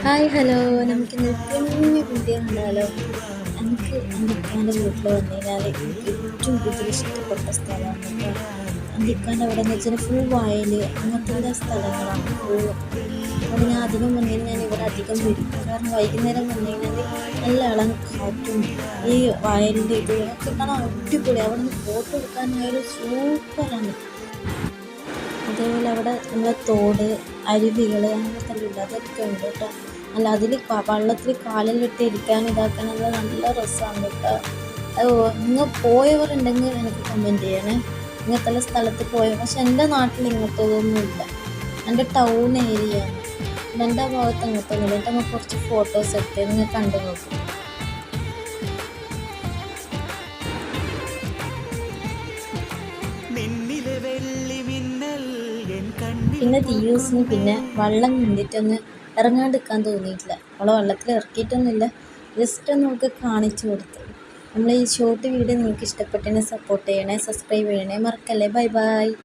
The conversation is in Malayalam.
ഹായ് ഹലോ നമുക്കിന്നൊരു കുഞ്ഞു വീഡിയോ കണ്ടാലോ. എനിക്ക് എൻ്റെ ഇക്കാൻ്റെ വീട്ടിൽ വന്നു കഴിഞ്ഞാൽ എനിക്ക് ഏറ്റവും കൂടുതൽ ഇഷ്ടപ്പെട്ട സ്ഥലമാണ് കേട്ടോ. എൻ്റെ ഇക്കാൻ്റെ അവിടെ എന്ന് വെച്ചാൽ ഫുൾ വയൽ അങ്ങനത്തെ എല്ലാ സ്ഥലങ്ങളാണ് ഫുള്ളും. അപ്പോൾ ഞാൻ അധികം വന്നു കഴിഞ്ഞാൽ ഇവിടെ അധികം വരും. കാരണം വൈകുന്നേരം വന്നു കഴിഞ്ഞാൽ നല്ല ഇളം കാറ്റും ഈ വയലിൻ്റെ ഇത് ഒക്കെ കാണാൻ അടിപൊളി. അവിടെ നിന്ന് ഫോട്ടോ എടുക്കാനായാലും സൂപ്പറാണ്. അതേപോലെ അവിടെ നമ്മളെ തോട്, അരുവികൾ അങ്ങനത്തെ എല്ലാം അതൊക്കെ ഉണ്ട് കേട്ടോ. അല്ല അതിൽ വള്ളത്തിൽ കാലിലിട്ട് ഇരിക്കാനും ഇതാക്കാനുള്ള നല്ല രസമാണ് കേട്ടോ. അത് നിങ്ങൾ പോയവരുണ്ടെങ്കിൽ എനിക്ക് കമൻറ്റ് ചെയ്യണേ. ഇങ്ങനത്തെ സ്ഥലത്ത് പോയ പക്ഷെ എൻ്റെ നാട്ടിൽ ഇങ്ങനത്തതൊന്നുമില്ല. എൻ്റെ ടൗൺ ഏരിയ ആണ്. എൻ്റെ ഭാഗത്ത് അങ്ങനത്തൊന്നുമില്ല. എന്നിട്ട് നമുക്ക് കുറച്ച് ഫോട്ടോസ് എടുത്ത് നിങ്ങൾ കണ്ടു നോക്കും. പിന്നെ ദിയൂസിന് പിന്നെ വെള്ളം കണ്ടിട്ടൊന്ന് ഇറങ്ങാണ്ടിരിക്കാൻ തോന്നിയിട്ടില്ല. അവളെ വെള്ളത്തിൽ ഇറക്കിയിട്ടൊന്നുമില്ല, ജസ്റ്റ് ഒന്ന് നമുക്ക് കാണിച്ചു കൊടുത്തു. നമ്മൾ ഈ ഷോർട്ട് വീഡിയോ നിങ്ങൾക്ക് ഇഷ്ടപ്പെട്ടതിനെ സപ്പോർട്ട് ചെയ്യണേ, സബ്സ്ക്രൈബ് ചെയ്യണേ, മറക്കല്ലേ. Bye bye.